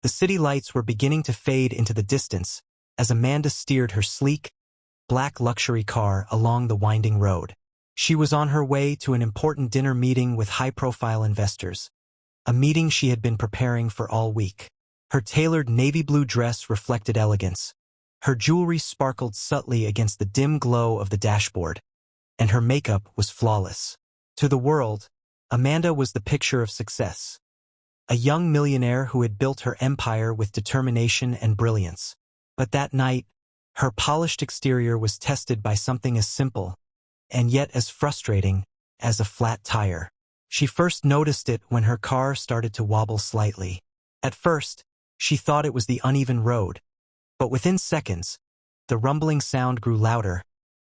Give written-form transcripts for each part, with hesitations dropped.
The city lights were beginning to fade into the distance as Amanda steered her sleek, black luxury car along the winding road. She was on her way to an important dinner meeting with high-profile investors, a meeting she had been preparing for all week. Her tailored navy blue dress reflected elegance. Her jewelry sparkled subtly against the dim glow of the dashboard, and her makeup was flawless. To the world, Amanda was the picture of success. A young millionaire who had built her empire with determination and brilliance. But that night, her polished exterior was tested by something as simple, and yet as frustrating, as a flat tire. She first noticed it when her car started to wobble slightly. At first, she thought it was the uneven road, but within seconds, the rumbling sound grew louder,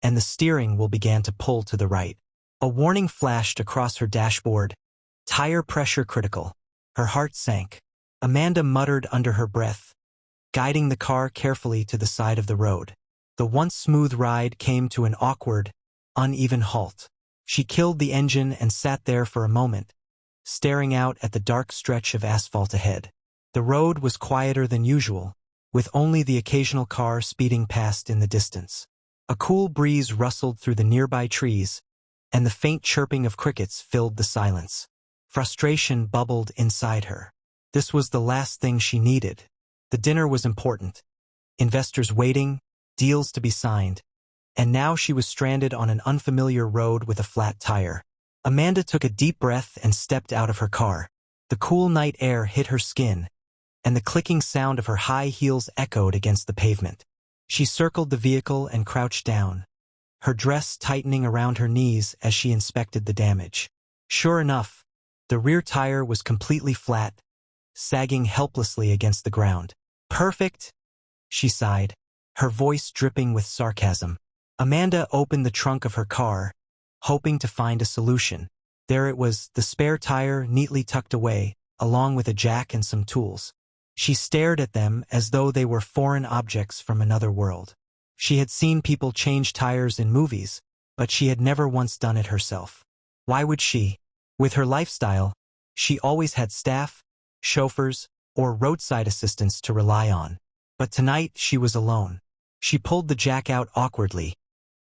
and the steering wheel began to pull to the right. A warning flashed across her dashboard, tire pressure critical. Her heart sank. Amanda muttered under her breath, guiding the car carefully to the side of the road. The once smooth ride came to an awkward, uneven halt. She killed the engine and sat there for a moment, staring out at the dark stretch of asphalt ahead. The road was quieter than usual, with only the occasional car speeding past in the distance. A cool breeze rustled through the nearby trees, and the faint chirping of crickets filled the silence. Frustration bubbled inside her. This was the last thing she needed. The dinner was important. Investors waiting, deals to be signed. And now she was stranded on an unfamiliar road with a flat tire. Amanda took a deep breath and stepped out of her car. The cool night air hit her skin, and the clicking sound of her high heels echoed against the pavement. She circled the vehicle and crouched down, her dress tightening around her knees as she inspected the damage. Sure enough, the rear tire was completely flat, sagging helplessly against the ground. "Perfect," she sighed, her voice dripping with sarcasm. Amanda opened the trunk of her car, hoping to find a solution. There it was, the spare tire neatly tucked away, along with a jack and some tools. She stared at them as though they were foreign objects from another world. She had seen people change tires in movies, but she had never once done it herself. Why would she? With her lifestyle, she always had staff, chauffeurs, or roadside assistants to rely on. But tonight she was alone. She pulled the jack out awkwardly,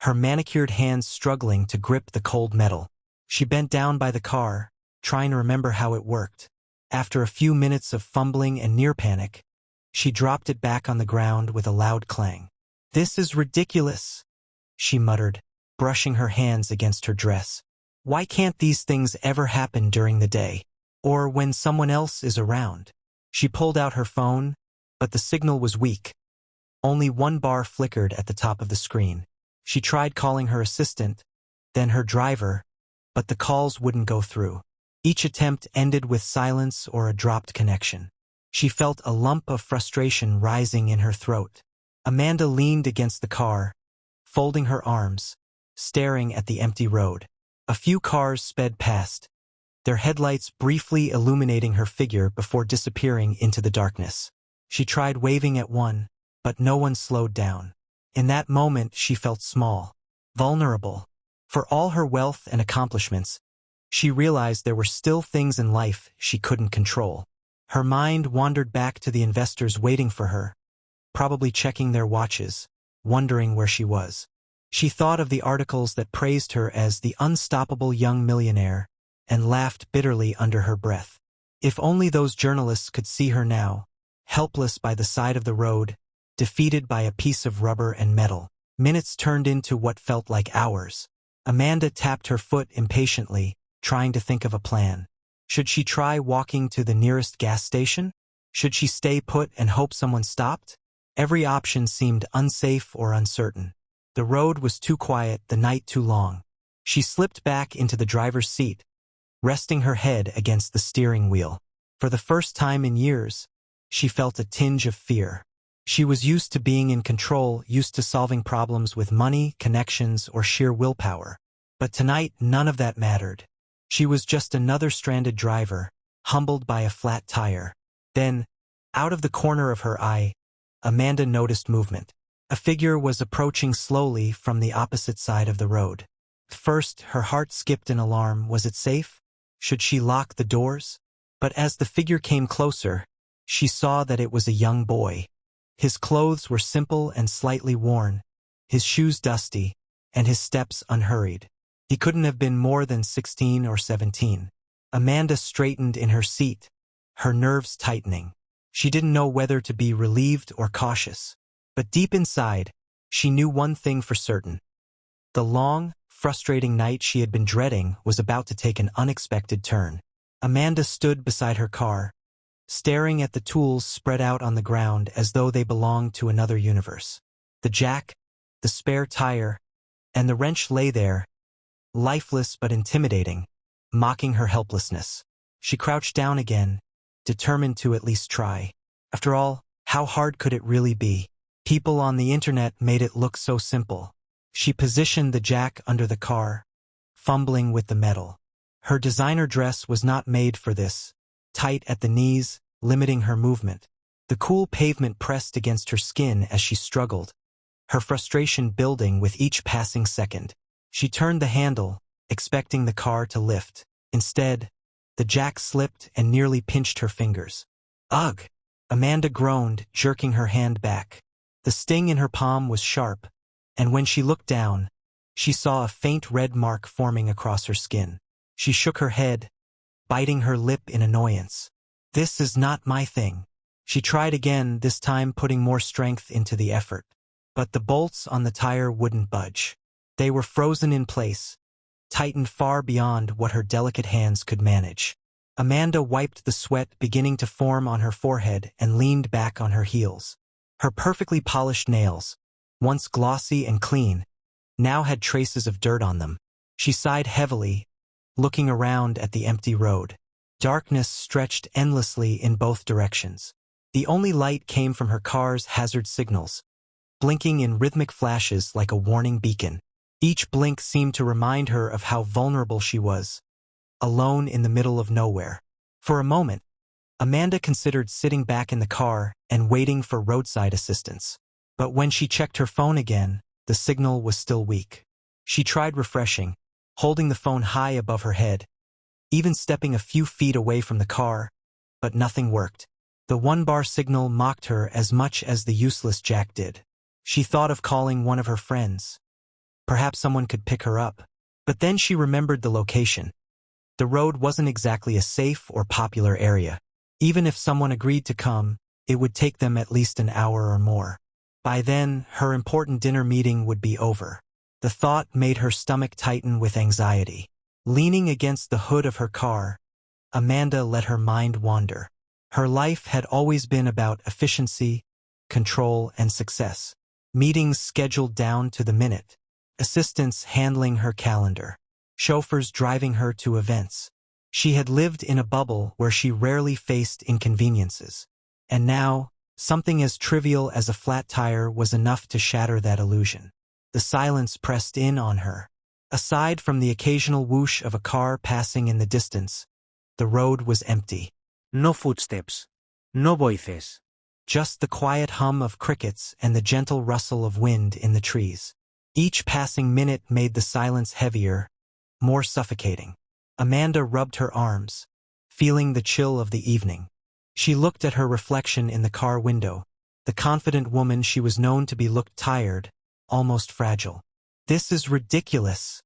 her manicured hands struggling to grip the cold metal. She bent down by the car, trying to remember how it worked. After a few minutes of fumbling and near panic, she dropped it back on the ground with a loud clang. "This is ridiculous," she muttered, brushing her hands against her dress. "Why can't these things ever happen during the day? Or when someone else is around?" She pulled out her phone, but the signal was weak. Only one bar flickered at the top of the screen. She tried calling her assistant, then her driver, but the calls wouldn't go through. Each attempt ended with silence or a dropped connection. She felt a lump of frustration rising in her throat. Amanda leaned against the car, folding her arms, staring at the empty road. A few cars sped past, their headlights briefly illuminating her figure before disappearing into the darkness. She tried waving at one, but no one slowed down. In that moment she felt small, vulnerable. For all her wealth and accomplishments, she realized there were still things in life she couldn't control. Her mind wandered back to the investors waiting for her, probably checking their watches, wondering where she was. She thought of the articles that praised her as the unstoppable young millionaire and laughed bitterly under her breath. If only those journalists could see her now, helpless by the side of the road, defeated by a piece of rubber and metal. Minutes turned into what felt like hours. Amanda tapped her foot impatiently, trying to think of a plan. Should she try walking to the nearest gas station? Should she stay put and hope someone stopped? Every option seemed unsafe or uncertain. The road was too quiet, the night too long. She slipped back into the driver's seat, resting her head against the steering wheel. For the first time in years, she felt a tinge of fear. She was used to being in control, used to solving problems with money, connections, or sheer willpower. But tonight, none of that mattered. She was just another stranded driver, humbled by a flat tire. Then, out of the corner of her eye, Amanda noticed movement. A figure was approaching slowly from the opposite side of the road. First, her heart skipped in alarm. Was it safe? Should she lock the doors? But as the figure came closer, she saw that it was a young boy. His clothes were simple and slightly worn, his shoes dusty, and his steps unhurried. He couldn't have been more than 16 or 17. Amanda straightened in her seat, her nerves tightening. She didn't know whether to be relieved or cautious. But deep inside, she knew one thing for certain. The long, frustrating night she had been dreading was about to take an unexpected turn. Amanda stood beside her car, staring at the tools spread out on the ground as though they belonged to another universe. The jack, the spare tire, and the wrench lay there, lifeless but intimidating, mocking her helplessness. She crouched down again, determined to at least try. After all, how hard could it really be? People on the internet made it look so simple. She positioned the jack under the car, fumbling with the metal. Her designer dress was not made for this, tight at the knees, limiting her movement. The cool pavement pressed against her skin as she struggled, her frustration building with each passing second. She turned the handle, expecting the car to lift. Instead, the jack slipped and nearly pinched her fingers. Ugh! Amanda groaned, jerking her hand back. The sting in her palm was sharp, and when she looked down, she saw a faint red mark forming across her skin. She shook her head, biting her lip in annoyance. This is not my thing. She tried again, this time putting more strength into the effort. But the bolts on the tire wouldn't budge. They were frozen in place, tightened far beyond what her delicate hands could manage. Amanda wiped the sweat beginning to form on her forehead and leaned back on her heels. Her perfectly polished nails, once glossy and clean, now had traces of dirt on them. She sighed heavily, looking around at the empty road. Darkness stretched endlessly in both directions. The only light came from her car's hazard signals, blinking in rhythmic flashes like a warning beacon. Each blink seemed to remind her of how vulnerable she was, alone in the middle of nowhere. For a moment, Amanda considered sitting back in the car and waiting for roadside assistance. But when she checked her phone again, the signal was still weak. She tried refreshing, holding the phone high above her head, even stepping a few feet away from the car, but nothing worked. The one-bar signal mocked her as much as the useless jack did. She thought of calling one of her friends. Perhaps someone could pick her up. But then she remembered the location. The road wasn't exactly a safe or popular area. Even if someone agreed to come, it would take them at least an hour or more. By then, her important dinner meeting would be over. The thought made her stomach tighten with anxiety. Leaning against the hood of her car, Amanda let her mind wander. Her life had always been about efficiency, control, and success. Meetings scheduled down to the minute. Assistants handling her calendar. Chauffeurs driving her to events. She had lived in a bubble where she rarely faced inconveniences. And now, something as trivial as a flat tire was enough to shatter that illusion. The silence pressed in on her. Aside from the occasional whoosh of a car passing in the distance, the road was empty. No footsteps. No voices. Just the quiet hum of crickets and the gentle rustle of wind in the trees. Each passing minute made the silence heavier, more suffocating. Amanda rubbed her arms, feeling the chill of the evening. She looked at her reflection in the car window. The confident woman she was known to be looked tired, almost fragile. "This is ridiculous,"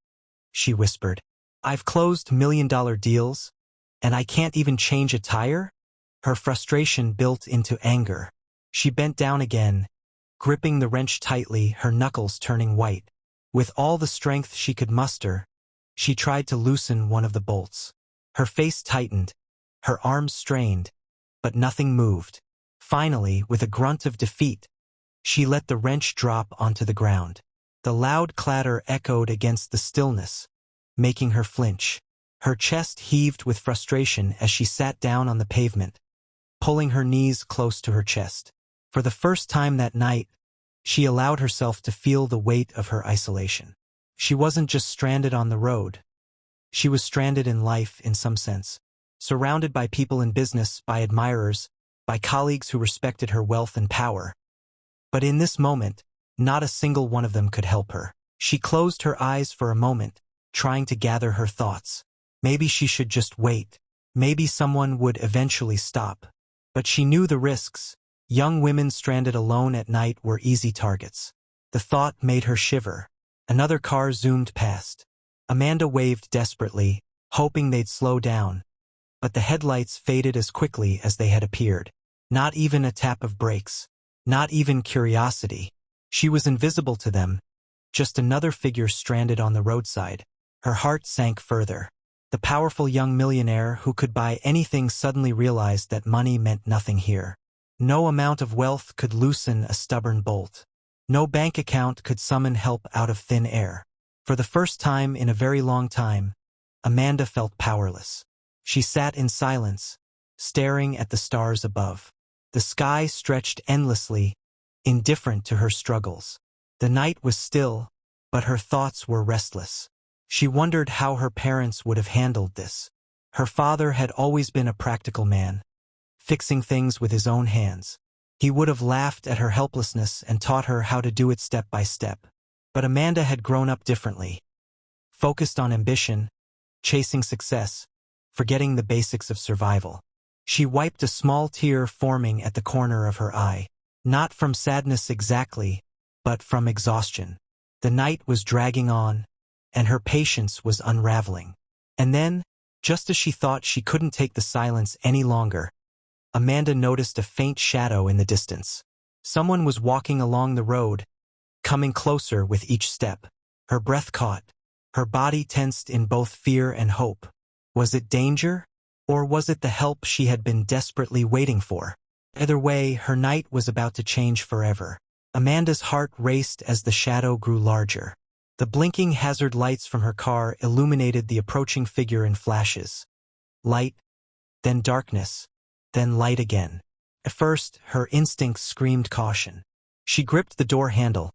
she whispered. "I've closed million-dollar deals, and I can't even change a tire?" Her frustration built into anger. She bent down again, gripping the wrench tightly, her knuckles turning white. With all the strength she could muster, she tried to loosen one of the bolts. Her face tightened, her arms strained, but nothing moved. Finally, with a grunt of defeat, she let the wrench drop onto the ground. The loud clatter echoed against the stillness, making her flinch. Her chest heaved with frustration as she sat down on the pavement, pulling her knees close to her chest. For the first time that night, she allowed herself to feel the weight of her isolation. She wasn't just stranded on the road. She was stranded in life in some sense, surrounded by people in business, by admirers, by colleagues who respected her wealth and power. But in this moment, not a single one of them could help her. She closed her eyes for a moment, trying to gather her thoughts. Maybe she should just wait. Maybe someone would eventually stop. But she knew the risks. Young women stranded alone at night were easy targets. The thought made her shiver. Another car zoomed past. Amanda waved desperately, hoping they'd slow down. But the headlights faded as quickly as they had appeared. Not even a tap of brakes. Not even curiosity. She was invisible to them. Just another figure stranded on the roadside. Her heart sank further. The powerful young millionaire who could buy anything suddenly realized that money meant nothing here. No amount of wealth could loosen a stubborn bolt. No bank account could summon help out of thin air. For the first time in a very long time, Amanda felt powerless. She sat in silence, staring at the stars above. The sky stretched endlessly, indifferent to her struggles. The night was still, but her thoughts were restless. She wondered how her parents would have handled this. Her father had always been a practical man, fixing things with his own hands. He would have laughed at her helplessness and taught her how to do it step by step. But Amanda had grown up differently, focused on ambition, chasing success, forgetting the basics of survival. She wiped a small tear forming at the corner of her eye, not from sadness exactly, but from exhaustion. The night was dragging on, and her patience was unraveling. And then, just as she thought she couldn't take the silence any longer, Amanda noticed a faint shadow in the distance. Someone was walking along the road, coming closer with each step. Her breath caught. Her body tensed in both fear and hope. Was it danger? Or was it the help she had been desperately waiting for? Either way, her night was about to change forever. Amanda's heart raced as the shadow grew larger. The blinking hazard lights from her car illuminated the approaching figure in flashes. Light, then darkness, then light again. At first, her instincts screamed caution. She gripped the door handle,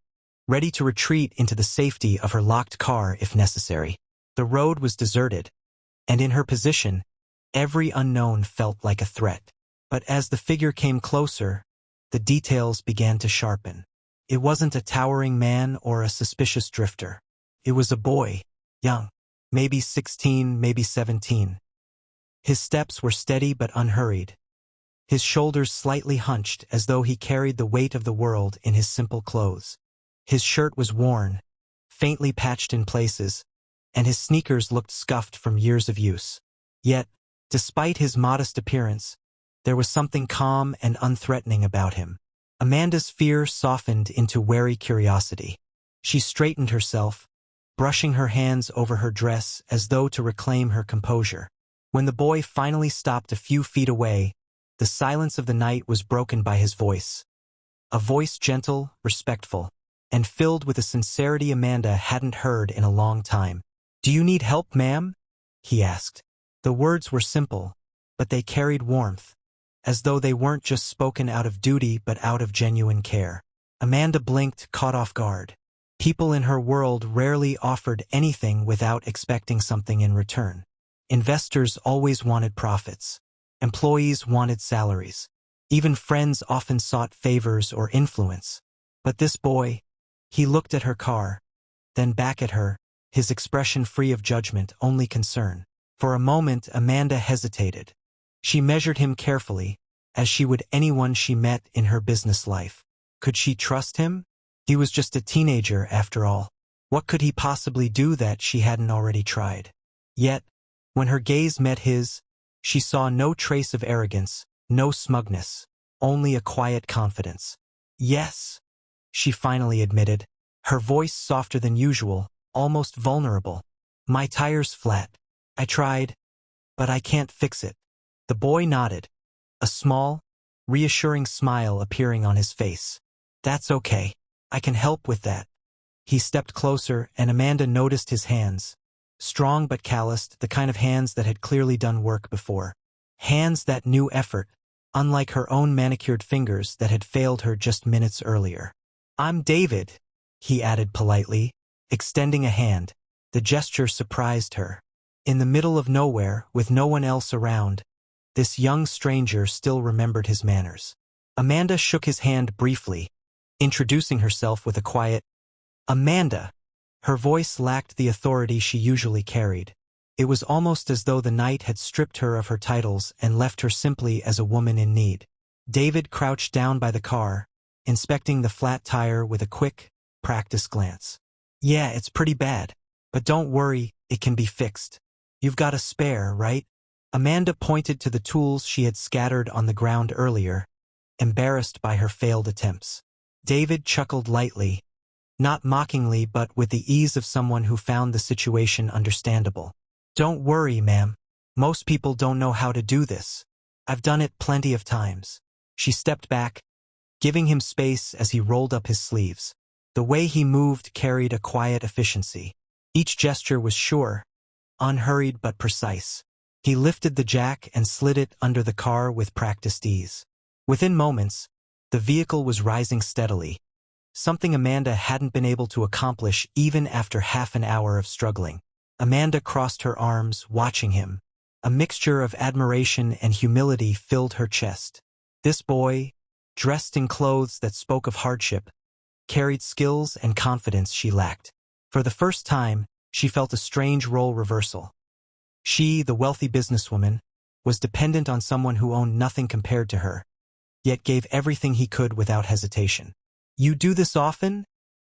ready to retreat into the safety of her locked car if necessary. The road was deserted, and in her position, every unknown felt like a threat. But as the figure came closer, the details began to sharpen. It wasn't a towering man or a suspicious drifter. It was a boy, young, maybe 16, maybe 17. His steps were steady but unhurried. His shoulders slightly hunched as though he carried the weight of the world in his simple clothes. His shirt was worn, faintly patched in places, and his sneakers looked scuffed from years of use. Yet, despite his modest appearance, there was something calm and unthreatening about him. Amanda's fear softened into wary curiosity. She straightened herself, brushing her hands over her dress as though to reclaim her composure. When the boy finally stopped a few feet away, the silence of the night was broken by his voice. A voice gentle, respectful, and filled with a sincerity Amanda hadn't heard in a long time. "Do you need help, ma'am?" he asked. The words were simple, but they carried warmth, as though they weren't just spoken out of duty but out of genuine care. Amanda blinked, caught off guard. People in her world rarely offered anything without expecting something in return. Investors always wanted profits. Employees wanted salaries. Even friends often sought favors or influence. But this boy, he looked at her car, then back at her, his expression free of judgment, only concern. For a moment, Amanda hesitated. She measured him carefully, as she would anyone she met in her business life. Could she trust him? He was just a teenager, after all. What could he possibly do that she hadn't already tried? Yet, when her gaze met his, she saw no trace of arrogance, no smugness, only a quiet confidence. "Yes," she finally admitted, her voice softer than usual, almost vulnerable. "My tire's flat. I tried, but I can't fix it." The boy nodded, a small, reassuring smile appearing on his face. "That's okay. I can help with that." He stepped closer, and Amanda noticed his hands. Strong but calloused, the kind of hands that had clearly done work before. Hands that knew effort, unlike her own manicured fingers that had failed her just minutes earlier. "I'm David," he added politely, extending a hand. The gesture surprised her. In the middle of nowhere, with no one else around, this young stranger still remembered his manners. Amanda shook his hand briefly, introducing herself with a quiet, "Amanda." Her voice lacked the authority she usually carried. It was almost as though the night had stripped her of her titles and left her simply as a woman in need. David crouched down by the car, inspecting the flat tire with a quick, practiced glance. Yeah, it's pretty bad. But don't worry, it can be fixed. You've got a spare, right? Amanda pointed to the tools she had scattered on the ground earlier, embarrassed by her failed attempts. David chuckled lightly, not mockingly but with the ease of someone who found the situation understandable. Don't worry, ma'am. Most people don't know how to do this. I've done it plenty of times. She stepped back, giving him space as he rolled up his sleeves. The way he moved carried a quiet efficiency. Each gesture was sure, unhurried but precise. He lifted the jack and slid it under the car with practiced ease. Within moments, the vehicle was rising steadily, something Amanda hadn't been able to accomplish even after half an hour of struggling. Amanda crossed her arms, watching him. A mixture of admiration and humility filled her chest. This boy, dressed in clothes that spoke of hardship, carried skills and confidence she lacked. For the first time, she felt a strange role reversal. She, the wealthy businesswoman, was dependent on someone who owned nothing compared to her, yet gave everything he could without hesitation. You do this often?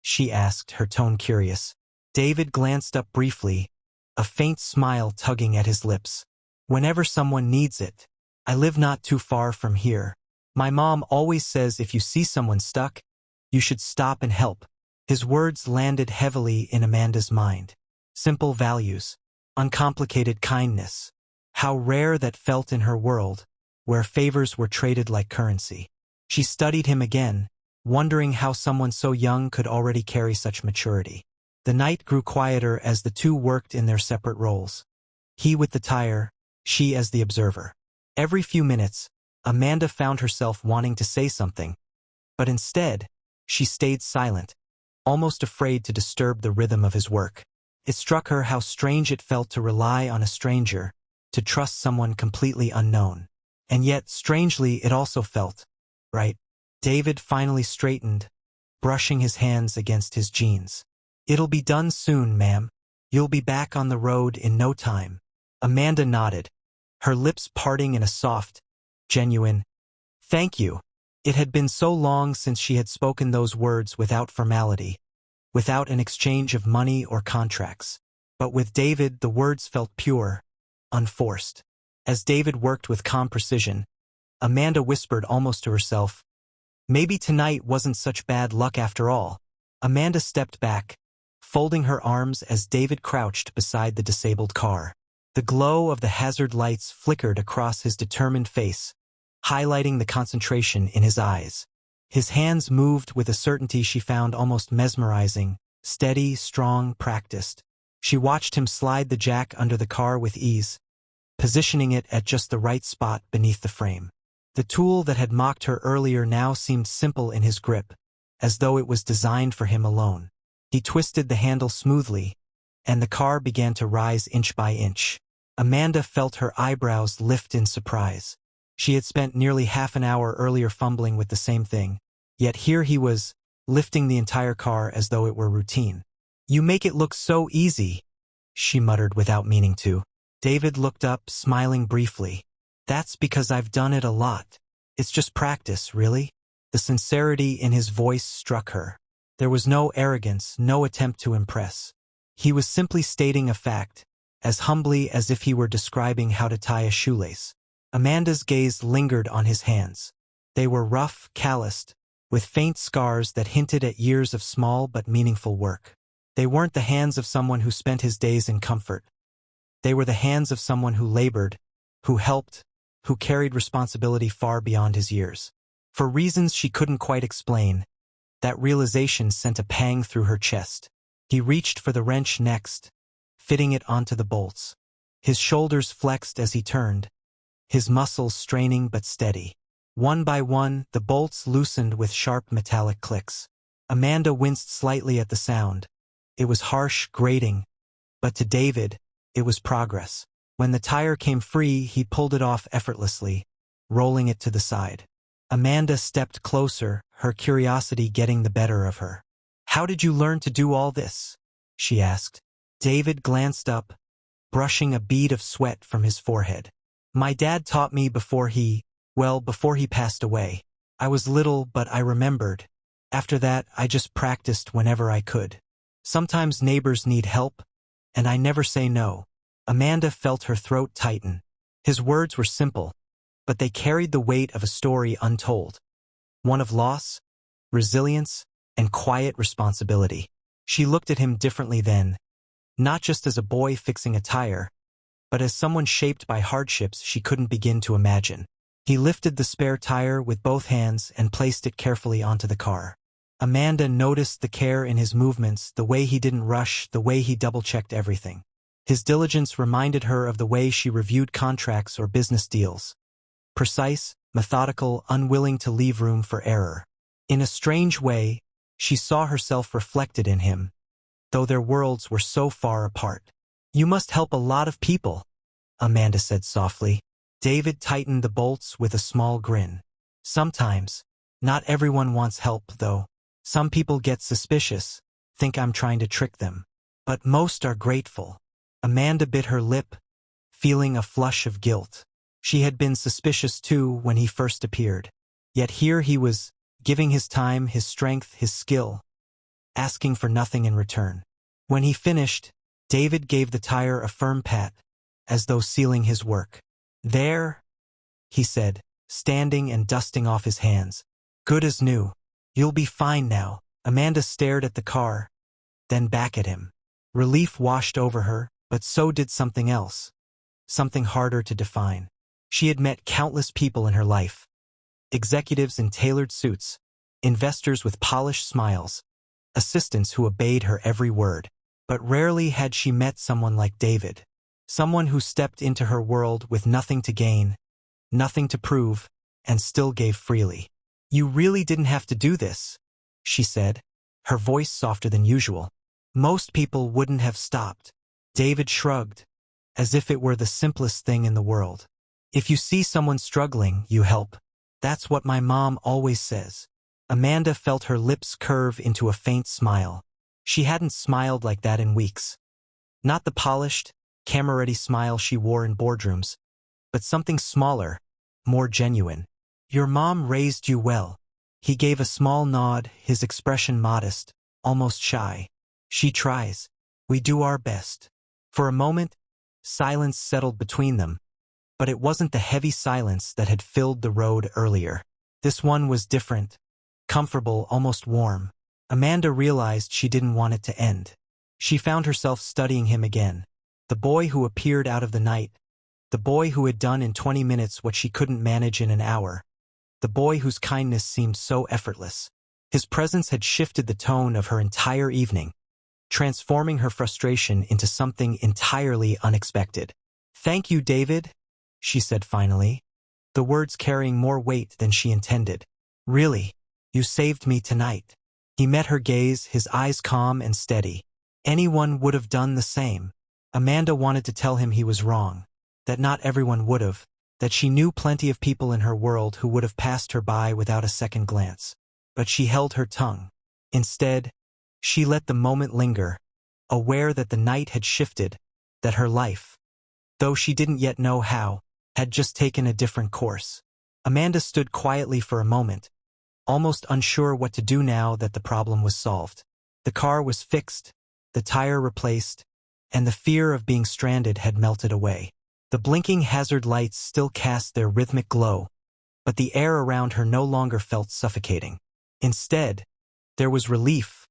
She asked, her tone curious. David glanced up briefly, a faint smile tugging at his lips. Whenever someone needs it. I live not too far from here. My mom always says if you see someone stuck, you should stop and help. His words landed heavily in Amanda's mind. Simple values, uncomplicated kindness. How rare that felt in her world, where favors were traded like currency. She studied him again, wondering how someone so young could already carry such maturity. The night grew quieter as the two worked in their separate roles. He with the tire, she as the observer. Every few minutes, Amanda found herself wanting to say something, but instead, she stayed silent, almost afraid to disturb the rhythm of his work. It struck her how strange it felt to rely on a stranger, to trust someone completely unknown. And yet, strangely, it also felt right. David finally straightened, brushing his hands against his jeans. It'll be done soon, ma'am. You'll be back on the road in no time. Amanda nodded, her lips parting in a soft, genuine, thank you. It had been so long since she had spoken those words without formality, without an exchange of money or contracts. But with David, the words felt pure, unforced. As David worked with calm precision, Amanda whispered almost to herself, maybe tonight wasn't such bad luck after all. Amanda stepped back, folding her arms as David crouched beside the disabled car. The glow of the hazard lights flickered across his determined face, highlighting the concentration in his eyes. His hands moved with a certainty she found almost mesmerizing, steady, strong, practiced. She watched him slide the jack under the car with ease, positioning it at just the right spot beneath the frame. The tool that had mocked her earlier now seemed simple in his grip, as though it was designed for him alone. He twisted the handle smoothly, and the car began to rise inch by inch. Amanda felt her eyebrows lift in surprise. She had spent nearly half an hour earlier fumbling with the same thing, yet here he was, lifting the entire car as though it were routine. You make it look so easy, she muttered without meaning to. David looked up, smiling briefly. That's because I've done it a lot. It's just practice, really. The sincerity in his voice struck her. There was no arrogance, no attempt to impress. He was simply stating a fact, as humbly as if he were describing how to tie a shoelace. Amanda's gaze lingered on his hands. They were rough, calloused, with faint scars that hinted at years of small but meaningful work. They weren't the hands of someone who spent his days in comfort. They were the hands of someone who labored, who helped, who carried responsibility far beyond his years. For reasons she couldn't quite explain, that realization sent a pang through her chest. He reached for the wrench next, fitting it onto the bolts. His shoulders flexed as he turned, his muscles straining but steady. One by one, the bolts loosened with sharp metallic clicks. Amanda winced slightly at the sound. It was harsh, grating, but to David, it was progress. When the tire came free, he pulled it off effortlessly, rolling it to the side. Amanda stepped closer, her curiosity getting the better of her. How did you learn to do all this? She asked. David glanced up, brushing a bead of sweat from his forehead. My dad taught me before he passed away. I was little, but I remembered. After that, I just practiced whenever I could. Sometimes neighbors need help, and I never say no. Amanda felt her throat tighten. His words were simple, but they carried the weight of a story untold. One of loss, resilience, and quiet responsibility. She looked at him differently then, not just as a boy fixing a tire, but as someone shaped by hardships she couldn't begin to imagine. He lifted the spare tire with both hands and placed it carefully onto the car. Amanda noticed the care in his movements, the way he didn't rush, the way he double-checked everything. His diligence reminded her of the way she reviewed contracts or business deals. Precise, methodical, unwilling to leave room for error. In a strange way, she saw herself reflected in him, though their worlds were so far apart. "You must help a lot of people," Amanda said softly. David tightened the bolts with a small grin. "Sometimes. Not everyone wants help, though. Some people get suspicious, think I'm trying to trick them. But most are grateful." Amanda bit her lip, feeling a flush of guilt. She had been suspicious too when he first appeared. Yet here he was, giving his time, his strength, his skill, asking for nothing in return. When he finished, David gave the tire a firm pat, as though sealing his work. "There," he said, standing and dusting off his hands. "Good as new. You'll be fine now." Amanda stared at the car, then back at him. Relief washed over her, but so did something else. Something harder to define. She had met countless people in her life. Executives in tailored suits, investors with polished smiles, assistants who obeyed her every word. But rarely had she met someone like David. Someone who stepped into her world with nothing to gain, nothing to prove, and still gave freely. "You really didn't have to do this," she said, her voice softer than usual. "Most people wouldn't have stopped." David shrugged, as if it were the simplest thing in the world. "If you see someone struggling, you help. That's what my mom always says." Amanda felt her lips curve into a faint smile. She hadn't smiled like that in weeks. Not the polished, camera-ready smile she wore in boardrooms, but something smaller, more genuine. "Your mom raised you well." He gave a small nod, his expression modest, almost shy. "She tries. We do our best." For a moment, silence settled between them, but it wasn't the heavy silence that had filled the road earlier. This one was different, comfortable, almost warm. Amanda realized she didn't want it to end. She found herself studying him again. The boy who appeared out of the night. The boy who had done in 20 minutes what she couldn't manage in an hour. The boy whose kindness seemed so effortless. His presence had shifted the tone of her entire evening, transforming her frustration into something entirely unexpected. "Thank you, David," she said finally, the words carrying more weight than she intended. "Really, you saved me tonight." He met her gaze, his eyes calm and steady. Anyone would have done the same. Amanda wanted to tell him he was wrong, that not everyone would have, that she knew plenty of people in her world who would have passed her by without a second glance. But she held her tongue. Instead, she let the moment linger, aware that the night had shifted, that her life, though she didn't yet know how, had just taken a different course. Amanda stood quietly for a moment, almost unsure what to do now that the problem was solved. The car was fixed, the tire replaced, and the fear of being stranded had melted away. The blinking hazard lights still cast their rhythmic glow, but the air around her no longer felt suffocating. Instead, there was relief,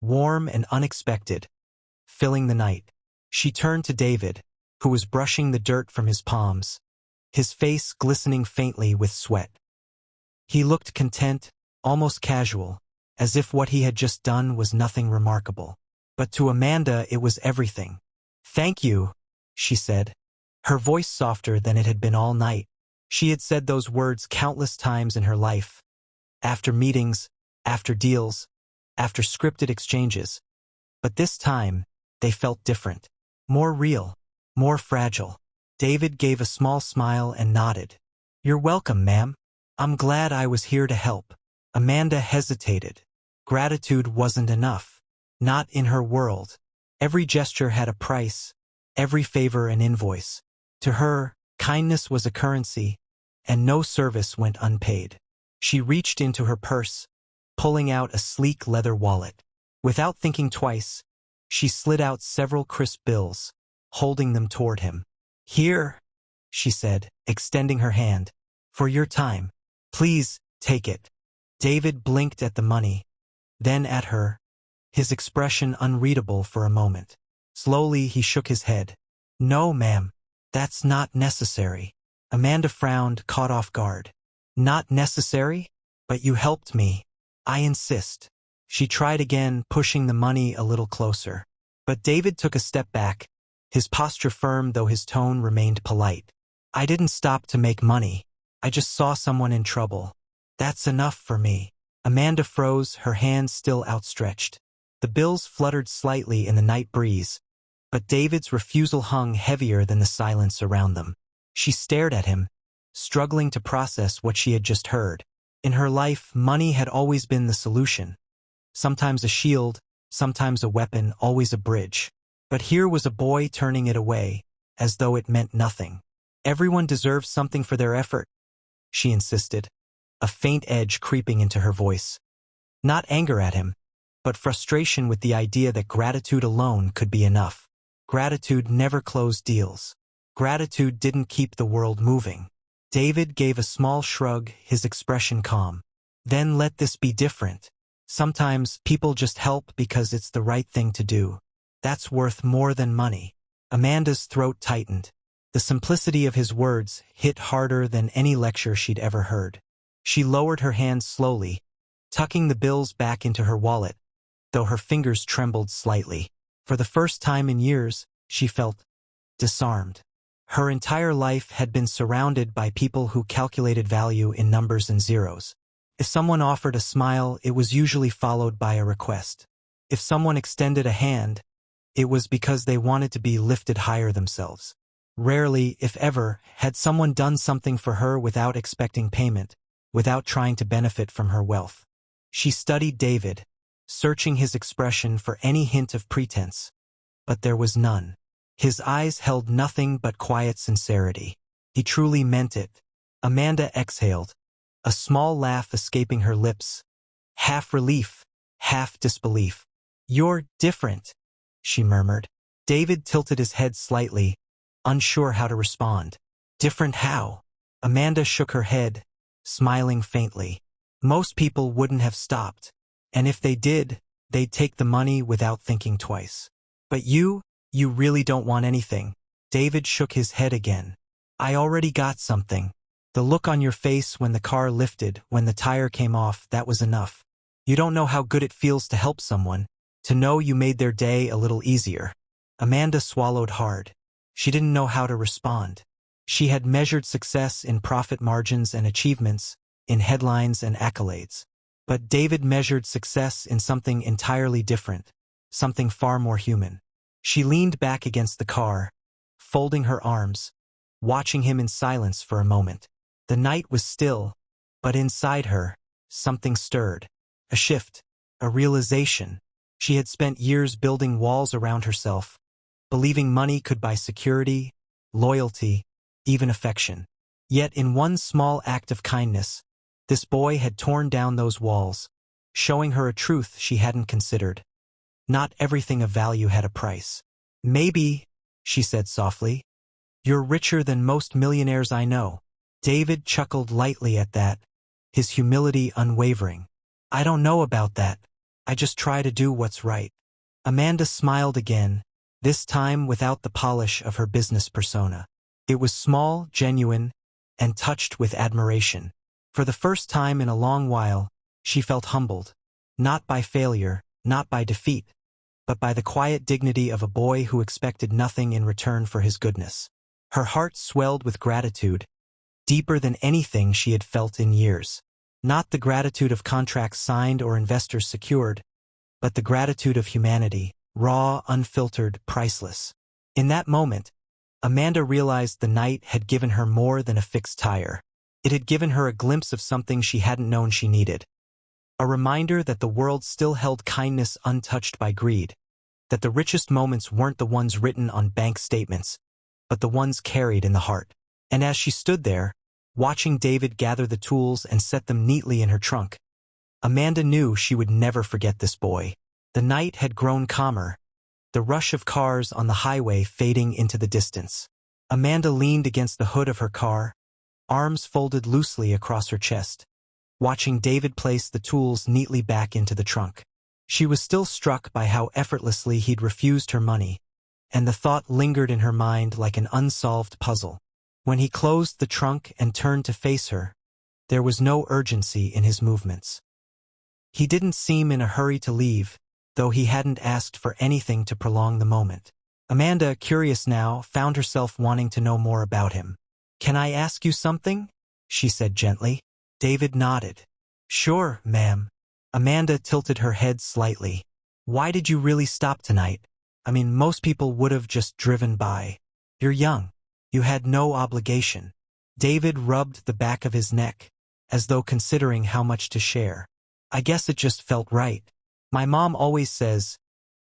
warm and unexpected, filling the night. She turned to David, who was brushing the dirt from his palms, his face glistening faintly with sweat. He looked content, almost casual, as if what he had just done was nothing remarkable. But to Amanda it was everything. "Thank you," she said, her voice softer than it had been all night. She had said those words countless times in her life, after meetings, after deals, after scripted exchanges. But this time, they felt different, more real, more fragile. David gave a small smile and nodded. "You're welcome, ma'am. I'm glad I was here to help." Amanda hesitated. Gratitude wasn't enough. Not in her world. Every gesture had a price. every favor an invoice. To her, kindness was a currency, and no service went unpaid. She reached into her purse, pulling out a sleek leather wallet. Without thinking twice, she slid out several crisp bills, holding them toward him. "Here," she said, extending her hand. "For your time. Please, take it." David blinked at the money, then at her, his expression unreadable for a moment. Slowly he shook his head. "No, ma'am. That's not necessary." Amanda frowned, caught off guard. "Not necessary? But you helped me. I insist." She tried again, pushing the money a little closer. But David took a step back, his posture firm though his tone remained polite. "I didn't stop to make money. I just saw someone in trouble. That's enough for me." Amanda froze, her hands still outstretched. The bills fluttered slightly in the night breeze, but David's refusal hung heavier than the silence around them. She stared at him, struggling to process what she had just heard. In her life, money had always been the solution. Sometimes a shield, sometimes a weapon, always a bridge. But here was a boy turning it away, as though it meant nothing. "Everyone deserves something for their effort," she insisted, a faint edge creeping into her voice. Not anger at him, but frustration with the idea that gratitude alone could be enough. Gratitude never closed deals. Gratitude didn't keep the world moving. David gave a small shrug, his expression calm. "Then let this be different. Sometimes people just help because it's the right thing to do. That's worth more than money." Amanda's throat tightened. The simplicity of his words hit harder than any lecture she'd ever heard. She lowered her hands slowly, tucking the bills back into her wallet, though her fingers trembled slightly. For the first time in years, she felt disarmed. Her entire life had been surrounded by people who calculated value in numbers and zeros. If someone offered a smile, it was usually followed by a request. If someone extended a hand, it was because they wanted to be lifted higher themselves. Rarely, if ever, had someone done something for her without expecting payment, without trying to benefit from her wealth. She studied David, searching his expression for any hint of pretense. But there was none. His eyes held nothing but quiet sincerity. He truly meant it. Amanda exhaled, a small laugh escaping her lips, half relief, half disbelief. "You're different," she murmured. David tilted his head slightly, unsure how to respond. "Different how?" Amanda shook her head, smiling faintly. "Most people wouldn't have stopped. And if they did, they'd take the money without thinking twice. But you really don't want anything." David shook his head again. "I already got something. The look on your face when the car lifted, when the tire came off, that was enough. You don't know how good it feels to help someone, to know you made their day a little easier." Amanda swallowed hard. She didn't know how to respond. She had measured success in profit margins and achievements, in headlines and accolades. But David measured success in something entirely different, something far more human. She leaned back against the car, folding her arms, watching him in silence for a moment. The night was still, but inside her, something stirred. A shift, a realization. She had spent years building walls around herself, believing money could buy security, loyalty, even affection. Yet in one small act of kindness, this boy had torn down those walls, showing her a truth she hadn't considered. Not everything of value had a price. "Maybe," she said softly, "you're richer than most millionaires I know." David chuckled lightly at that, his humility unwavering. "I don't know about that. I just try to do what's right." Amanda smiled again, this time without the polish of her business persona. It was small, genuine, and touched with admiration. For the first time in a long while, she felt humbled, not by failure, not by defeat, but by the quiet dignity of a boy who expected nothing in return for his goodness. Her heart swelled with gratitude, deeper than anything she had felt in years. Not the gratitude of contracts signed or investors secured, but the gratitude of humanity, raw, unfiltered, priceless. In that moment, Amanda realized the night had given her more than a fixed tire. It had given her a glimpse of something she hadn't known she needed. A reminder that the world still held kindness untouched by greed, that the richest moments weren't the ones written on bank statements, but the ones carried in the heart. And as she stood there, watching David gather the tools and set them neatly in her trunk, Amanda knew she would never forget this boy. The night had grown calmer, the rush of cars on the highway fading into the distance. Amanda leaned against the hood of her car, arms folded loosely across her chest, watching David place the tools neatly back into the trunk. She was still struck by how effortlessly he'd refused her money, and the thought lingered in her mind like an unsolved puzzle. When he closed the trunk and turned to face her, there was no urgency in his movements. He didn't seem in a hurry to leave, though he hadn't asked for anything to prolong the moment. Amanda, curious now, found herself wanting to know more about him. "Can I ask you something?" she said gently. David nodded. "Sure, ma'am." Amanda tilted her head slightly. "Why did you really stop tonight? I mean, most people would have just driven by. You're young. You had no obligation." David rubbed the back of his neck, as though considering how much to share. "I guess it just felt right. My mom always says,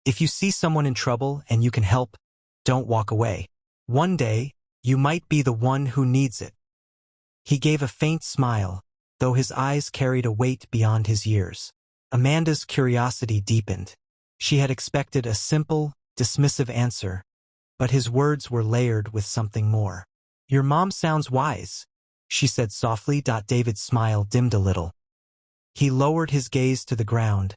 if you see someone in trouble and you can help, don't walk away. One day, you might be the one who needs it." He gave a faint smile, though his eyes carried a weight beyond his years. Amanda's curiosity deepened. She had expected a simple, dismissive answer, but his words were layered with something more. "Your mom sounds wise," she said softly. David's smile dimmed a little. He lowered his gaze to the ground,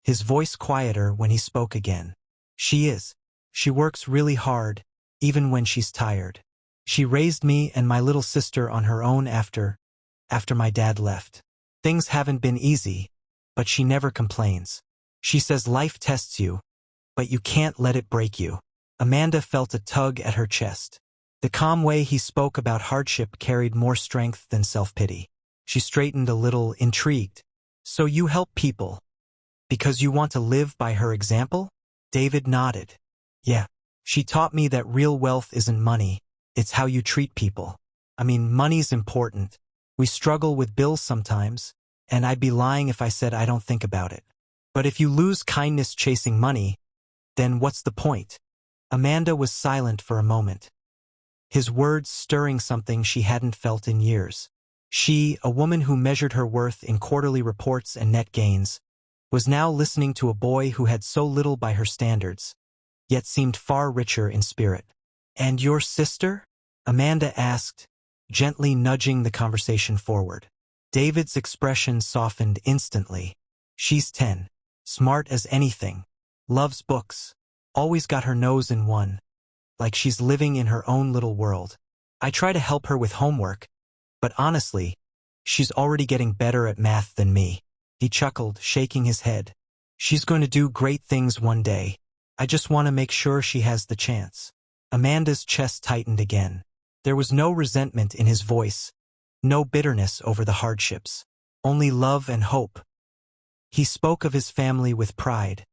his voice quieter when he spoke again. "She is. She works really hard, even when she's tired. She raised me and my little sister on her own after my dad left. Things haven't been easy, but she never complains. She says life tests you, but you can't let it break you." Amanda felt a tug at her chest. The calm way he spoke about hardship carried more strength than self-pity. She straightened a little, intrigued. "So you help people because you want to live by her example?" David nodded. "Yeah. She taught me that real wealth isn't money, it's how you treat people. I mean, money's important. We struggle with bills sometimes, and I'd be lying if I said I don't think about it. But if you lose kindness chasing money, then what's the point?" Amanda was silent for a moment, his words stirring something she hadn't felt in years. She, a woman who measured her worth in quarterly reports and net gains, was now listening to a boy who had so little by her standards, yet seemed far richer in spirit. "And your sister?" Amanda asked, gently nudging the conversation forward. David's expression softened instantly. "She's 10, smart as anything, loves books, always got her nose in one, like she's living in her own little world. I try to help her with homework, but honestly, she's already getting better at math than me." He chuckled, shaking his head. "She's going to do great things one day. I just want to make sure she has the chance." Amanda's chest tightened again. There was no resentment in his voice, no bitterness over the hardships, only love and hope. He spoke of his family with pride,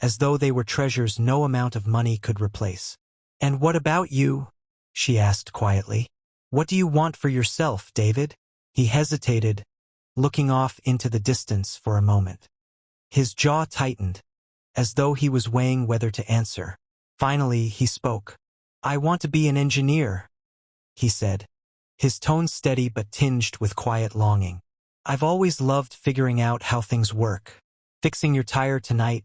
as though they were treasures no amount of money could replace. "And what about you?" she asked quietly. "What do you want for yourself, David?" He hesitated, looking off into the distance for a moment. His jaw tightened, as though he was weighing whether to answer. Finally, he spoke. "I want to be an engineer," he said, his tone steady but tinged with quiet longing. "I've always loved figuring out how things work. Fixing your tire tonight,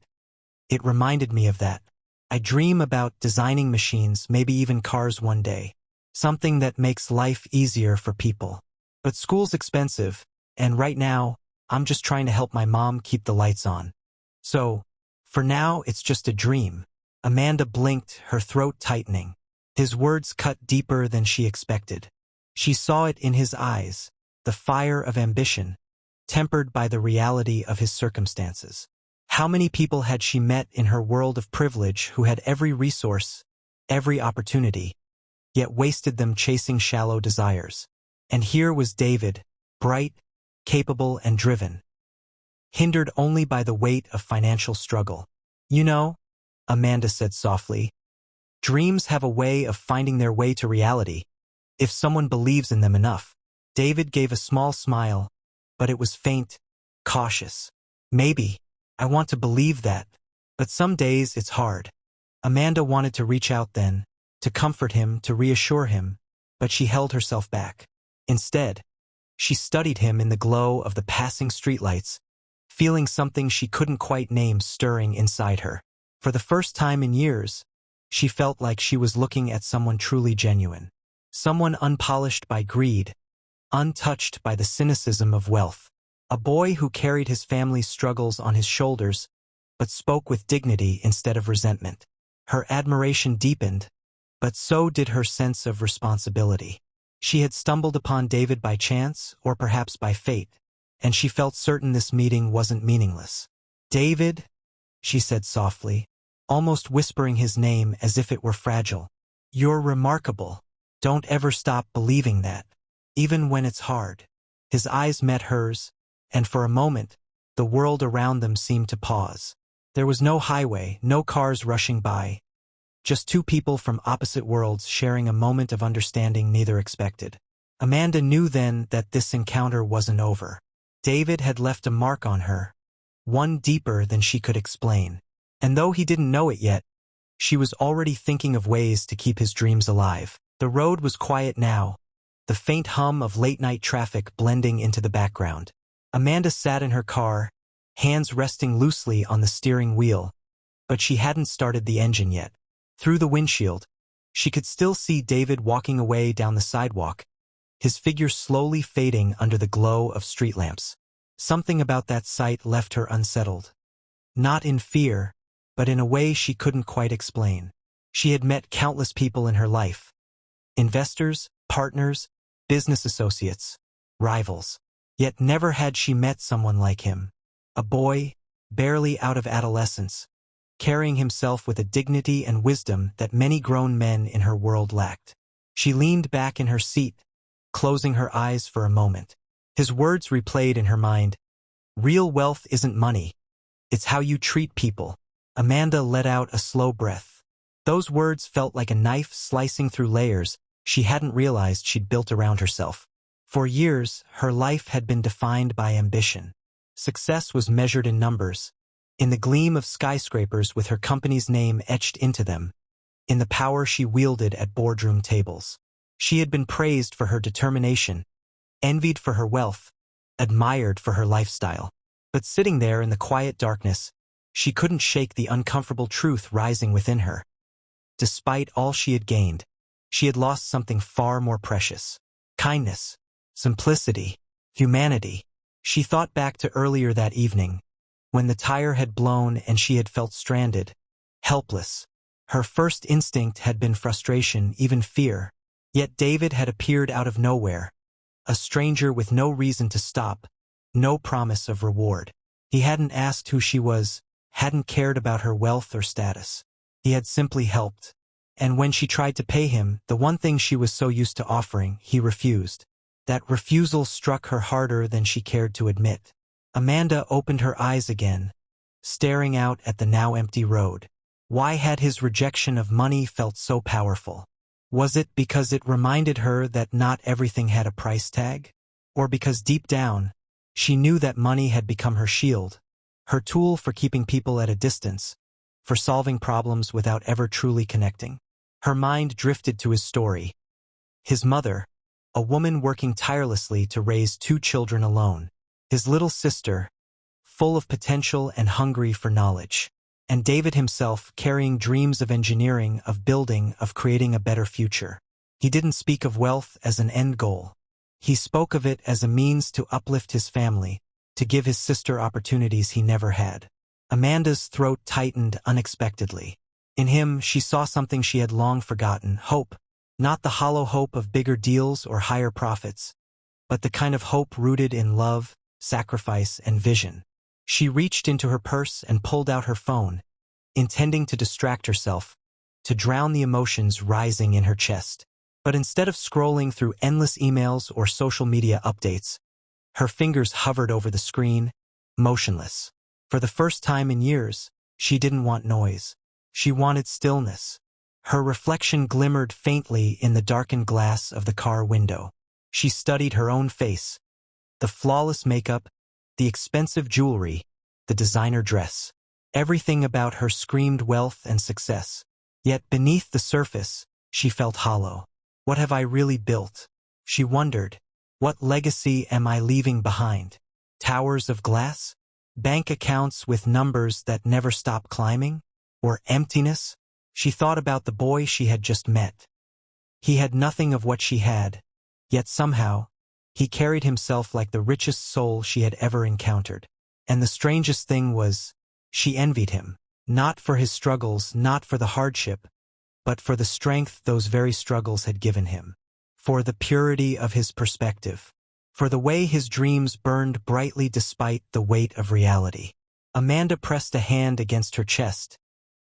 it reminded me of that. I dream about designing machines, maybe even cars one day. Something that makes life easier for people. But school's expensive, and right now, I'm just trying to help my mom keep the lights on. So, for now, it's just a dream." Amanda blinked, her throat tightening. His words cut deeper than she expected. She saw it in his eyes, the fire of ambition, tempered by the reality of his circumstances. How many people had she met in her world of privilege who had every resource, every opportunity, yet wasted them chasing shallow desires? And here was David, bright, capable, and driven, hindered only by the weight of financial struggle. "You know," Amanda said softly, "dreams have a way of finding their way to reality, if someone believes in them enough." David gave a small smile, but it was faint, cautious. "Maybe. I want to believe that. But some days it's hard. Amanda wanted to reach out then, to comfort him, to reassure him, but she held herself back. Instead, she studied him in the glow of the passing streetlights, feeling something she couldn't quite name stirring inside her. For the first time in years, she felt like she was looking at someone truly genuine. Someone unpolished by greed, untouched by the cynicism of wealth. A boy who carried his family's struggles on his shoulders, but spoke with dignity instead of resentment. Her admiration deepened, but so did her sense of responsibility. She had stumbled upon David by chance, or perhaps by fate, and she felt certain this meeting wasn't meaningless. "David," she said softly, almost whispering his name as if it were fragile. "You're remarkable. Don't ever stop believing that, even when it's hard." His eyes met hers, and for a moment, the world around them seemed to pause. There was no highway, no cars rushing by, just two people from opposite worlds sharing a moment of understanding neither expected. Amanda knew then that this encounter wasn't over. David had left a mark on her, one deeper than she could explain. And though he didn't know it yet, she was already thinking of ways to keep his dreams alive. The road was quiet now, the faint hum of late-night traffic blending into the background. Amanda sat in her car, hands resting loosely on the steering wheel, but she hadn't started the engine yet. Through the windshield, she could still see David walking away down the sidewalk, his figure slowly fading under the glow of street lamps. Something about that sight left her unsettled. Not in fear, but in a way she couldn't quite explain. She had met countless people in her life. Investors, partners, business associates, rivals. Yet never had she met someone like him. A boy, barely out of adolescence, carrying himself with a dignity and wisdom that many grown men in her world lacked. She leaned back in her seat, closing her eyes for a moment. His words replayed in her mind. "Real wealth isn't money. It's how you treat people." Amanda let out a slow breath. Those words felt like a knife slicing through layers she hadn't realized she'd built around herself. For years, her life had been defined by ambition. Success was measured in numbers, in the gleam of skyscrapers with her company's name etched into them, in the power she wielded at boardroom tables. She had been praised for her determination, envied for her wealth, admired for her lifestyle. But sitting there in the quiet darkness, she couldn't shake the uncomfortable truth rising within her. Despite all she had gained, she had lost something far more precious. Kindness, simplicity, humanity. She thought back to earlier that evening, when the tire had blown and she had felt stranded, helpless. Her first instinct had been frustration, even fear. Yet David had appeared out of nowhere, a stranger with no reason to stop, no promise of reward. He hadn't asked who she was, hadn't cared about her wealth or status. He had simply helped. And when she tried to pay him, the one thing she was so used to offering, he refused. That refusal struck her harder than she cared to admit. Amanda opened her eyes again, staring out at the now empty road. Why had his rejection of money felt so powerful? Was it because it reminded her that not everything had a price tag? Or because deep down, she knew that money had become her shield, her tool for keeping people at a distance, for solving problems without ever truly connecting? Her mind drifted to his story. His mother, a woman working tirelessly to raise 2 children alone. His little sister, full of potential and hungry for knowledge. And David himself, carrying dreams of engineering, of building, of creating a better future. He didn't speak of wealth as an end goal. He spoke of it as a means to uplift his family, to give his sister opportunities he never had. Amanda's throat tightened unexpectedly. In him, she saw something she had long forgotten: hope. Not the hollow hope of bigger deals or higher profits, but the kind of hope rooted in love, sacrifice, and vision. She reached into her purse and pulled out her phone, intending to distract herself, to drown the emotions rising in her chest. But instead of scrolling through endless emails or social media updates, her fingers hovered over the screen, motionless. For the first time in years, she didn't want noise. She wanted stillness. Her reflection glimmered faintly in the darkened glass of the car window. She studied her own face, the flawless makeup, the expensive jewelry, the designer dress. Everything about her screamed wealth and success. Yet beneath the surface, she felt hollow. What have I really built? She wondered. What legacy am I leaving behind? Towers of glass? Bank accounts with numbers that never stop climbing? Or emptiness? She thought about the boy she had just met. He had nothing of what she had, yet somehow, he carried himself like the richest soul she had ever encountered. And the strangest thing was, she envied him. Not for his struggles, not for the hardship, but for the strength those very struggles had given him. For the purity of his perspective. For the way his dreams burned brightly despite the weight of reality. Amanda pressed a hand against her chest,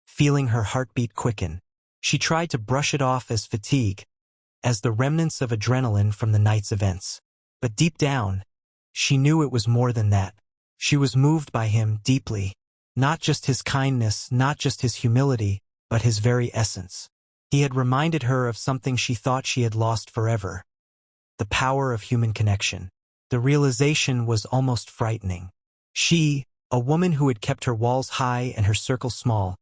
feeling her heartbeat quicken. She tried to brush it off as fatigue, as the remnants of adrenaline from the night's events. But deep down, she knew it was more than that. She was moved by him deeply. Not just his kindness, not just his humility, but his very essence. He had reminded her of something she thought she had lost forever. The power of human connection. The realization was almost frightening. She, a woman who had kept her walls high and her circle small,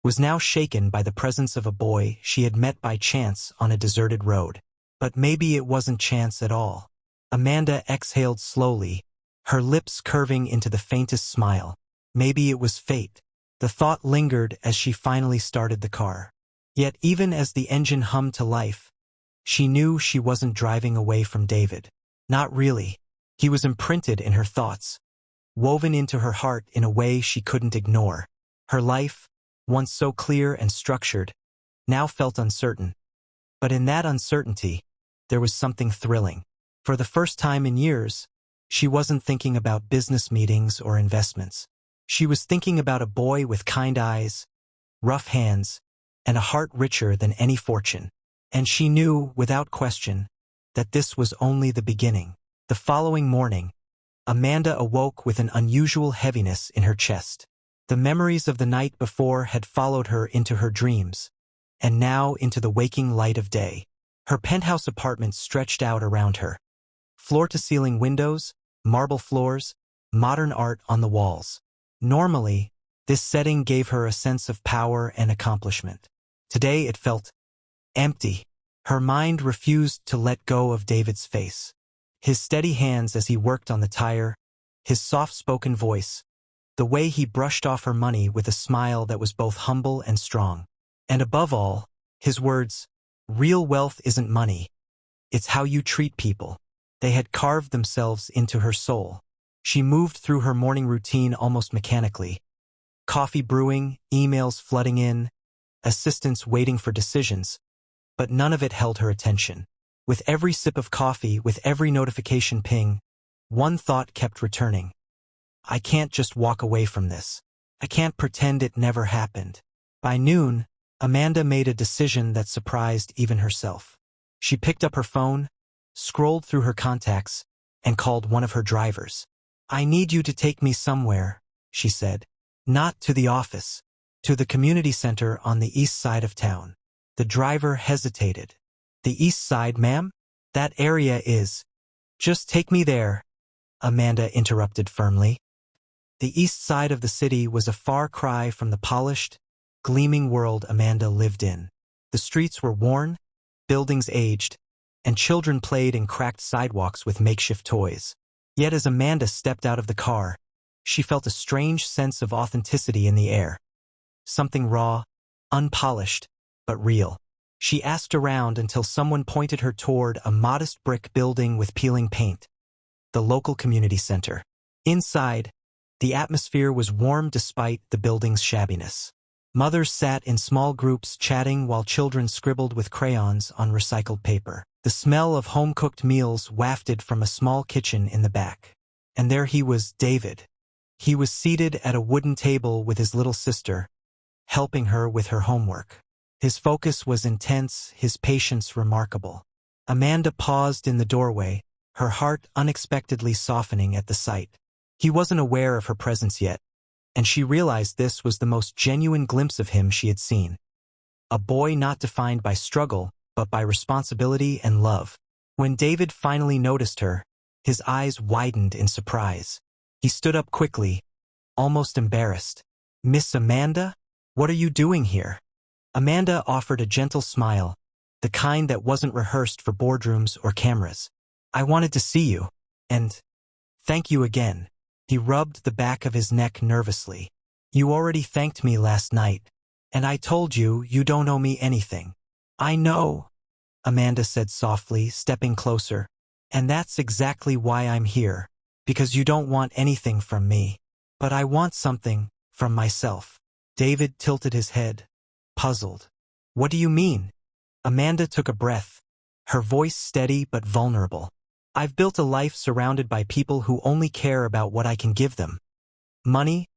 was now shaken by the presence of a boy she had met by chance on a deserted road. But maybe it wasn't chance at all. Amanda exhaled slowly, her lips curving into the faintest smile. Maybe it was fate. The thought lingered as she finally started the car. Yet even as the engine hummed to life, she knew she wasn't driving away from David. Not really. He was imprinted in her thoughts, woven into her heart in a way she couldn't ignore. Her life, once so clear and structured, now felt uncertain. But in that uncertainty, there was something thrilling. For the first time in years, she wasn't thinking about business meetings or investments. She was thinking about a boy with kind eyes, rough hands, and a heart richer than any fortune. And she knew, without question, that this was only the beginning. The following morning, Amanda awoke with an unusual heaviness in her chest. The memories of the night before had followed her into her dreams, and now into the waking light of day. Her penthouse apartment stretched out around her. Floor-to-ceiling windows, marble floors, modern art on the walls. Normally, this setting gave her a sense of power and accomplishment. Today it felt empty. Her mind refused to let go of David's face. His steady hands as he worked on the tire, his soft-spoken voice, the way he brushed off her money with a smile that was both humble and strong. And above all, his words, "Real wealth isn't money. It's how you treat people." They had carved themselves into her soul. She moved through her morning routine almost mechanically. Coffee brewing, emails flooding in, assistants waiting for decisions, but none of it held her attention. With every sip of coffee, with every notification ping, one thought kept returning. I can't just walk away from this. I can't pretend it never happened. By noon, Amanda made a decision that surprised even herself. She picked up her phone, scrolled through her contacts, and called one of her drivers. I need you to take me somewhere, she said. Not to the office, to the community center on the east side of town. The driver hesitated. The east side, ma'am? That area is. Just take me there, Amanda interrupted firmly. The east side of the city was a far cry from the polished, gleaming world Amanda lived in. The streets were worn, buildings aged, and children played in cracked sidewalks with makeshift toys. Yet as Amanda stepped out of the car, she felt a strange sense of authenticity in the air. Something raw, unpolished, but real. She asked around until someone pointed her toward a modest brick building with peeling paint. The local community center. Inside, the atmosphere was warm despite the building's shabbiness. Mothers sat in small groups chatting while children scribbled with crayons on recycled paper. The smell of home-cooked meals wafted from a small kitchen in the back. And there he was, David. He was seated at a wooden table with his little sister, helping her with her homework. His focus was intense, his patience remarkable. Amanda paused in the doorway, her heart unexpectedly softening at the sight. He wasn't aware of her presence yet, and she realized this was the most genuine glimpse of him she had seen. A boy not defined by struggle, but by responsibility and love. When David finally noticed her, his eyes widened in surprise. He stood up quickly, almost embarrassed. Miss Amanda? What are you doing here? Amanda offered a gentle smile, the kind that wasn't rehearsed for boardrooms or cameras. I wanted to see you. And thank you again. He rubbed the back of his neck nervously. You already thanked me last night. And I told you, you don't owe me anything. I know, Amanda said softly, stepping closer. And that's exactly why I'm here. Because you don't want anything from me. But I want something from myself. David tilted his head, puzzled. What do you mean? Amanda took a breath, her voice steady but vulnerable. I've built a life surrounded by people who only care about what I can give them. Money,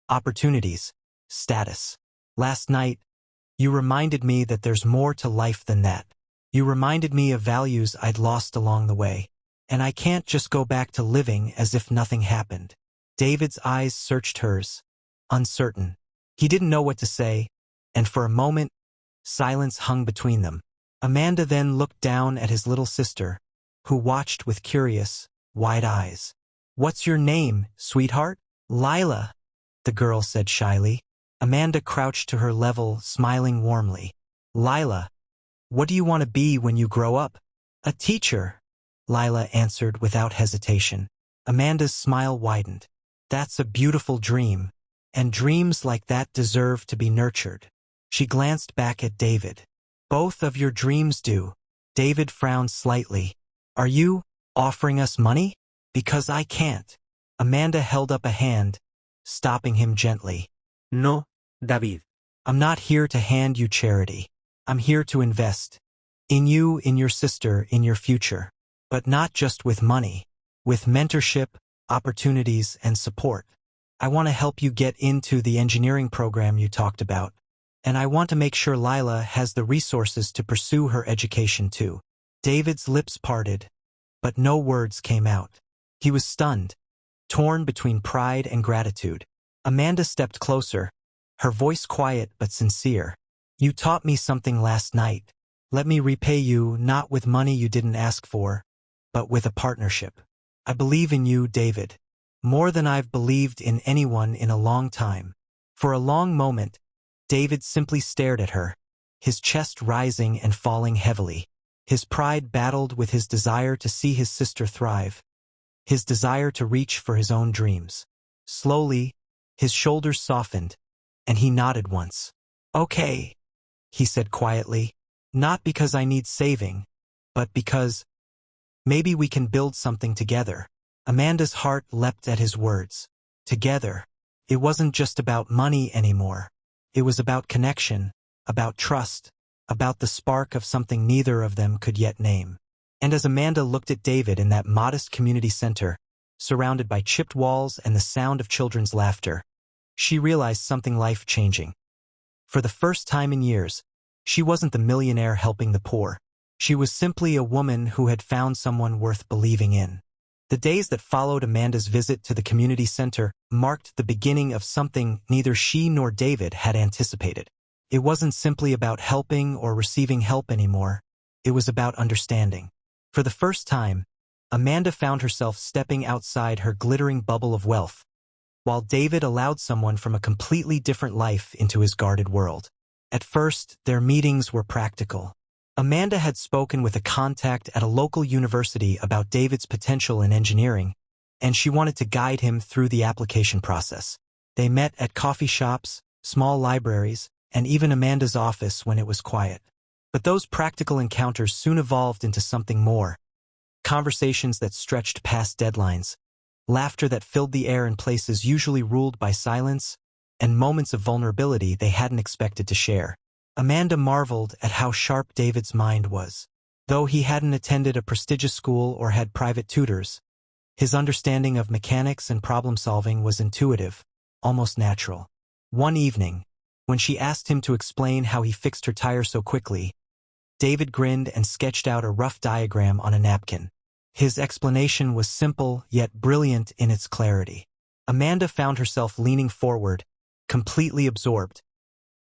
opportunities, status. Last night, you reminded me that there's more to life than that. You reminded me of values I'd lost along the way. And I can't just go back to living as if nothing happened. David's eyes searched hers, uncertain. He didn't know what to say, and for a moment, silence hung between them. Amanda then looked down at his little sister, who watched with curious, wide eyes. What's your name, sweetheart? Lila, the girl said shyly. Amanda crouched to her level, smiling warmly. Lila, what do you want to be when you grow up? A teacher, Lila answered without hesitation. Amanda's smile widened. That's a beautiful dream, and dreams like that deserve to be nurtured. She glanced back at David. Both of your dreams do. David frowned slightly. Are you offering us money? Because I can't. Amanda held up a hand, stopping him gently. No, David. I'm not here to hand you charity. I'm here to invest. In you, in your sister, in your future. But not just with money. With mentorship, opportunities, and support. I want to help you get into the engineering program you talked about. And I want to make sure Lila has the resources to pursue her education too. David's lips parted, but no words came out. He was stunned, torn between pride and gratitude. Amanda stepped closer, her voice quiet but sincere. You taught me something last night. Let me repay you not with money you didn't ask for, but with a partnership. I believe in you, David, more than I've believed in anyone in a long time. For a long moment, David simply stared at her, his chest rising and falling heavily. His pride battled with his desire to see his sister thrive, his desire to reach for his own dreams. Slowly, his shoulders softened, and he nodded once. Okay, he said quietly, not because I need saving, but because maybe we can build something together. Amanda's heart leapt at his words. Together. It wasn't just about money anymore. It was about connection, about trust, about the spark of something neither of them could yet name. And as Amanda looked at David in that modest community center, surrounded by chipped walls and the sound of children's laughter, she realized something life-changing. For the first time in years, she wasn't the millionaire helping the poor. She was simply a woman who had found someone worth believing in. The days that followed Amanda's visit to the community center marked the beginning of something neither she nor David had anticipated. It wasn't simply about helping or receiving help anymore. It was about understanding. For the first time, Amanda found herself stepping outside her glittering bubble of wealth, while David allowed someone from a completely different life into his guarded world. At first, their meetings were practical. Amanda had spoken with a contact at a local university about David's potential in engineering, and she wanted to guide him through the application process. They met at coffee shops, small libraries, and even Amanda's office when it was quiet. But those practical encounters soon evolved into something more. Conversations that stretched past deadlines, laughter that filled the air in places usually ruled by silence, and moments of vulnerability they hadn't expected to share. Amanda marveled at how sharp David's mind was. Though he hadn't attended a prestigious school or had private tutors, his understanding of mechanics and problem-solving was intuitive, almost natural. One evening, when she asked him to explain how he fixed her tire so quickly, David grinned and sketched out a rough diagram on a napkin. His explanation was simple yet brilliant in its clarity. Amanda found herself leaning forward, completely absorbed.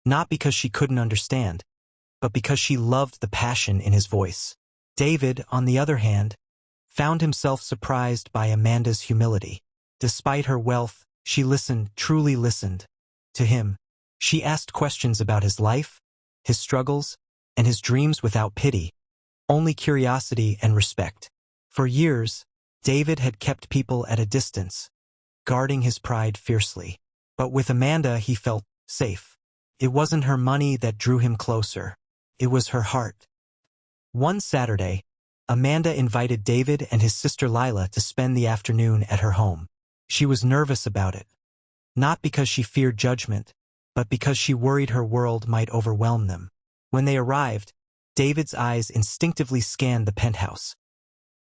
Not because she couldn't understand, but because she loved the passion in his voice. David, on the other hand, found himself surprised by Amanda's humility. Despite her wealth, she listened, truly listened, to him. She asked questions about his life, his struggles, and his dreams without pity, only curiosity and respect. For years, David had kept people at a distance, guarding his pride fiercely. But with Amanda he felt safe. It wasn't her money that drew him closer. It was her heart. One Saturday, Amanda invited David and his sister Lila to spend the afternoon at her home. She was nervous about it. Not because she feared judgment, but because she worried her world might overwhelm them. When they arrived, David's eyes instinctively scanned the penthouse.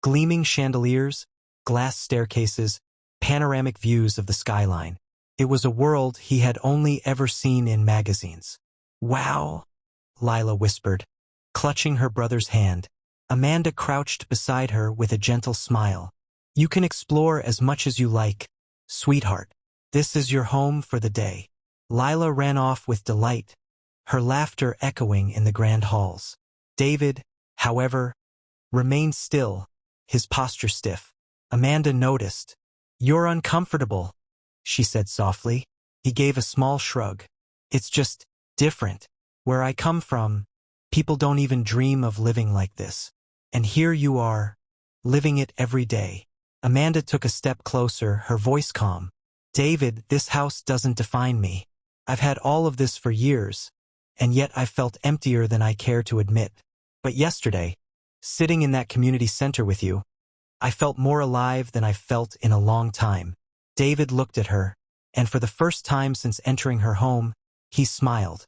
Gleaming chandeliers, glass staircases, panoramic views of the skyline. It was a world he had only ever seen in magazines. "Wow," Lila whispered, clutching her brother's hand. Amanda crouched beside her with a gentle smile. "You can explore as much as you like, sweetheart. This is your home for the day." Lila ran off with delight, her laughter echoing in the grand halls. David, however, remained still, his posture stiff. Amanda noticed. "You're uncomfortable," she said softly. He gave a small shrug. "It's just different. Where I come from, people don't even dream of living like this. And here you are, living it every day." Amanda took a step closer, her voice calm. "David, this house doesn't define me. I've had all of this for years, and yet I felt emptier than I care to admit. But yesterday, sitting in that community center with you, I felt more alive than I've felt in a long time." David looked at her, and for the first time since entering her home, he smiled.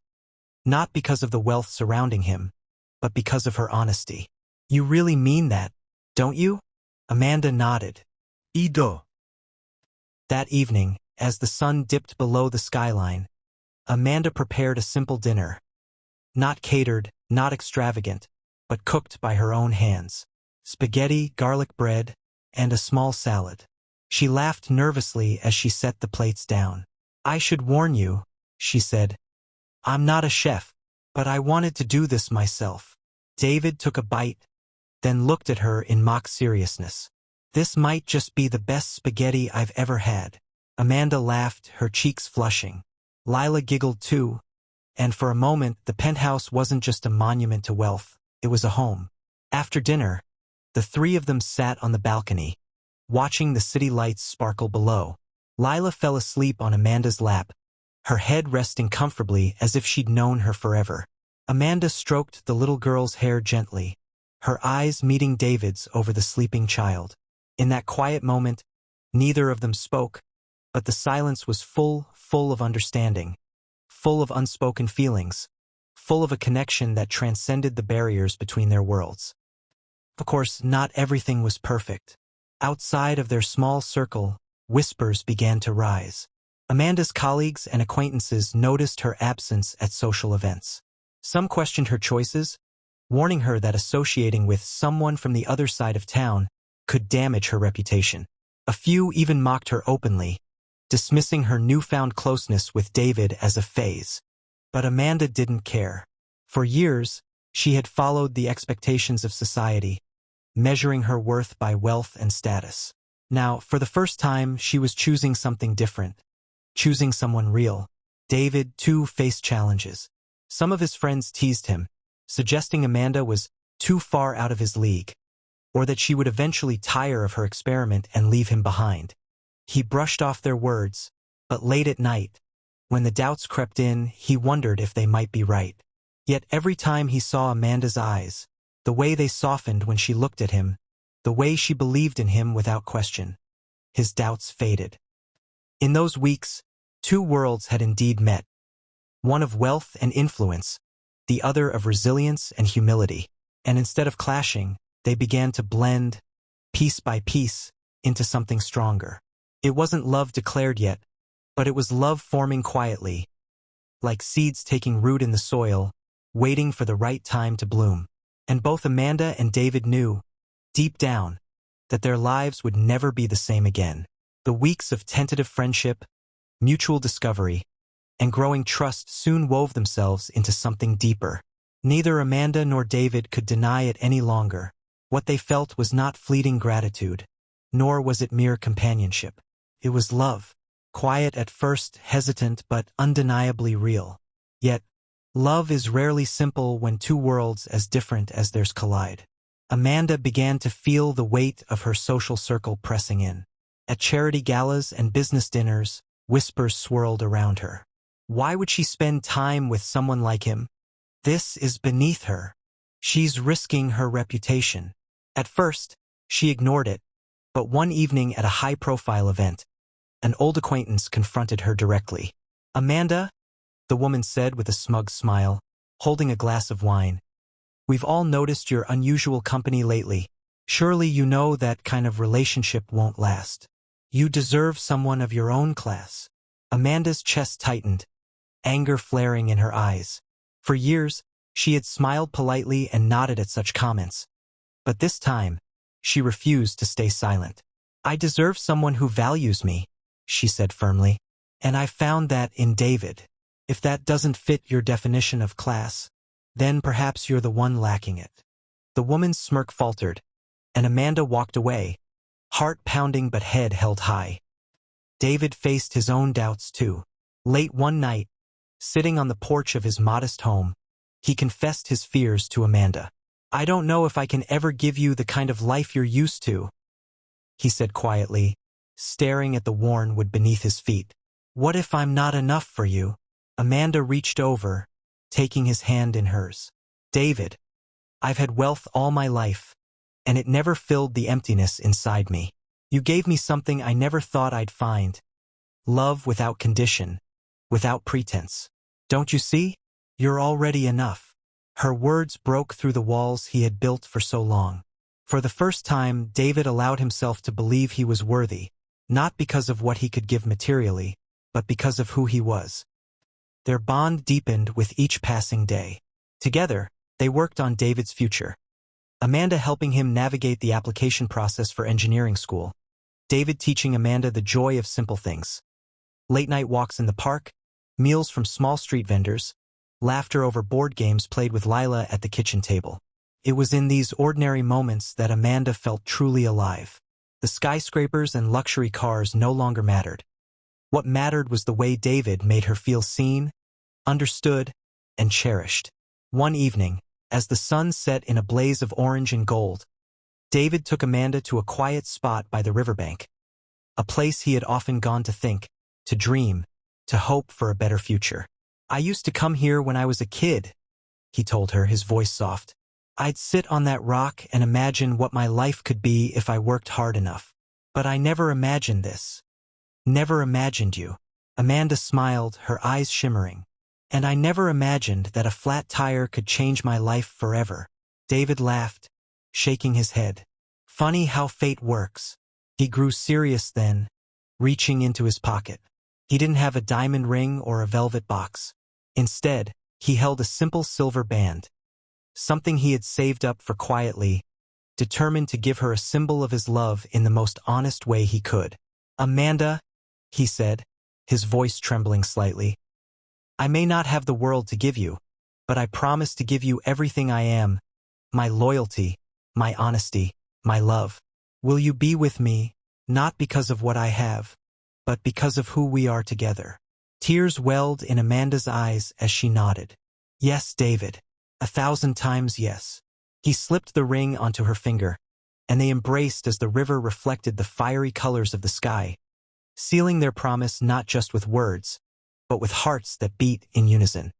Not because of the wealth surrounding him, but because of her honesty. "You really mean that, don't you?" Amanda nodded. I do. That evening, as the sun dipped below the skyline, Amanda prepared a simple dinner. Not catered, not extravagant, but cooked by her own hands. Spaghetti, garlic bread, and a small salad. She laughed nervously as she set the plates down. "I should warn you," she said. "I'm not a chef, but I wanted to do this myself." David took a bite, then looked at her in mock seriousness. "This might just be the best spaghetti I've ever had." Amanda laughed, her cheeks flushing. Lila giggled too, and for a moment the penthouse wasn't just a monument to wealth, it was a home. After dinner, the three of them sat on the balcony, watching the city lights sparkle below. Lila fell asleep on Amanda's lap, her head resting comfortably as if she'd known her forever. Amanda stroked the little girl's hair gently, her eyes meeting David's over the sleeping child. In that quiet moment, neither of them spoke, but the silence was full of understanding, full of unspoken feelings, full of a connection that transcended the barriers between their worlds. Of course, not everything was perfect. Outside of their small circle, whispers began to rise. Amanda's colleagues and acquaintances noticed her absence at social events. Some questioned her choices, warning her that associating with someone from the other side of town could damage her reputation. A few even mocked her openly, dismissing her newfound closeness with David as a phase. But Amanda didn't care. For years, she had followed the expectations of society, measuring her worth by wealth and status. Now, for the first time, she was choosing something different, choosing someone real. David, too, faced challenges. Some of his friends teased him, suggesting Amanda was too far out of his league, or that she would eventually tire of her experiment and leave him behind. He brushed off their words, but late at night, when the doubts crept in, he wondered if they might be right. Yet every time he saw Amanda's eyes, the way they softened when she looked at him, the way she believed in him without question, his doubts faded. In those weeks, two worlds had indeed met, one of wealth and influence, the other of resilience and humility. And instead of clashing, they began to blend, piece by piece, into something stronger. It wasn't love declared yet, but it was love forming quietly, like seeds taking root in the soil, waiting for the right time to bloom. And both Amanda and David knew, deep down, that their lives would never be the same again. The weeks of tentative friendship, mutual discovery, and growing trust soon wove themselves into something deeper. Neither Amanda nor David could deny it any longer. What they felt was not fleeting gratitude, nor was it mere companionship. It was love, quiet at first, hesitant but undeniably real. Yet, Love is rarely simple when two worlds as different as theirs collide. Amanda began to feel the weight of her social circle pressing in. At charity galas and business dinners, whispers swirled around her. Why would she spend time with someone like him? This is beneath her. She's risking her reputation. At first, she ignored it, but one evening at a high-profile event, an old acquaintance confronted her directly. "Amanda," the woman said with a smug smile, holding a glass of wine, "we've all noticed your unusual company lately. Surely you know that kind of relationship won't last. You deserve someone of your own class." Amanda's chest tightened, anger flaring in her eyes. For years, she had smiled politely and nodded at such comments. But this time, she refused to stay silent. "I deserve someone who values me," she said firmly. "And I found that in David. If that doesn't fit your definition of class, then perhaps you're the one lacking it." The woman's smirk faltered, and Amanda walked away, heart pounding but head held high. David faced his own doubts too. Late one night, sitting on the porch of his modest home, he confessed his fears to Amanda. "I don't know if I can ever give you the kind of life you're used to," he said quietly, staring at the worn wood beneath his feet. "What if I'm not enough for you?" Amanda reached over, taking his hand in hers. "David, I've had wealth all my life, and it never filled the emptiness inside me. You gave me something I never thought I'd find. Love without condition, without pretense. Don't you see? You're already enough." Her words broke through the walls he had built for so long. For the first time, David allowed himself to believe he was worthy, not because of what he could give materially, but because of who he was. Their bond deepened with each passing day. Together, they worked on David's future. Amanda helping him navigate the application process for engineering school. David teaching Amanda the joy of simple things. Late-night walks in the park, meals from small street vendors, laughter over board games played with Lila at the kitchen table. It was in these ordinary moments that Amanda felt truly alive. The skyscrapers and luxury cars no longer mattered. What mattered was the way David made her feel seen, understood, and cherished. One evening, as the sun set in a blaze of orange and gold, David took Amanda to a quiet spot by the riverbank, a place he had often gone to think, to dream, to hope for a better future. "I used to come here when I was a kid," he told her, his voice soft. "I'd sit on that rock and imagine what my life could be if I worked hard enough. But I never imagined this. Never imagined you." Amanda smiled, her eyes shimmering. "And I never imagined that a flat tire could change my life forever." David laughed, shaking his head. "Funny how fate works." He grew serious then, reaching into his pocket. He didn't have a diamond ring or a velvet box. Instead, he held a simple silver band, something he had saved up for quietly, determined to give her a symbol of his love in the most honest way he could. "Amanda," he said, his voice trembling slightly, "I may not have the world to give you, but I promise to give you everything I am, my loyalty, my honesty, my love. Will you be with me, not because of what I have, but because of who we are together?" Tears welled in Amanda's eyes as she nodded. "Yes, David. 1,000 times yes." He slipped the ring onto her finger, and they embraced as the river reflected the fiery colors of the sky, sealing their promise not just with words, but with hearts that beat in unison.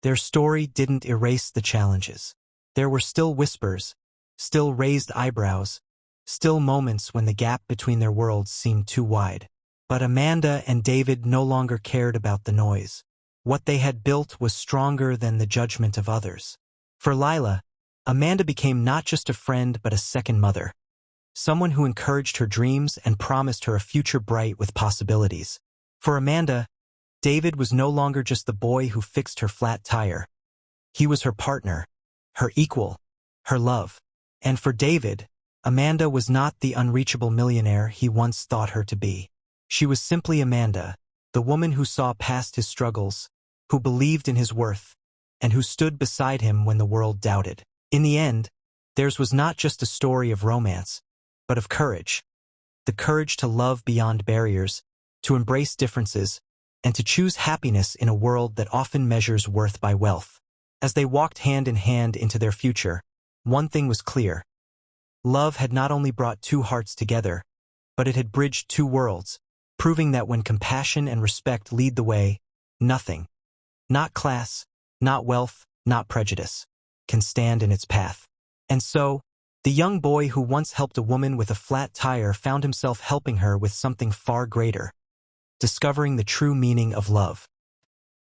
Their story didn't erase the challenges. There were still whispers, still raised eyebrows, still moments when the gap between their worlds seemed too wide. But Amanda and David no longer cared about the noise. What they had built was stronger than the judgment of others. For Lila, Amanda became not just a friend but a second mother, someone who encouraged her dreams and promised her a future bright with possibilities. For Amanda, David was no longer just the boy who fixed her flat tire. He was her partner, her equal, her love. And for David, Amanda was not the unreachable millionaire he once thought her to be. She was simply Amanda, the woman who saw past his struggles, who believed in his worth, and who stood beside him when the world doubted. In the end, theirs was not just a story of romance, but of courage. The courage to love beyond barriers, to embrace differences, and to choose happiness in a world that often measures worth by wealth. As they walked hand in hand into their future, one thing was clear. Love had not only brought two hearts together, but it had bridged two worlds, proving that when compassion and respect lead the way, nothing, not class, not wealth, not prejudice, can stand in its path. And so, the young boy who once helped a woman with a flat tire found himself helping her with something far greater, discovering the true meaning of love.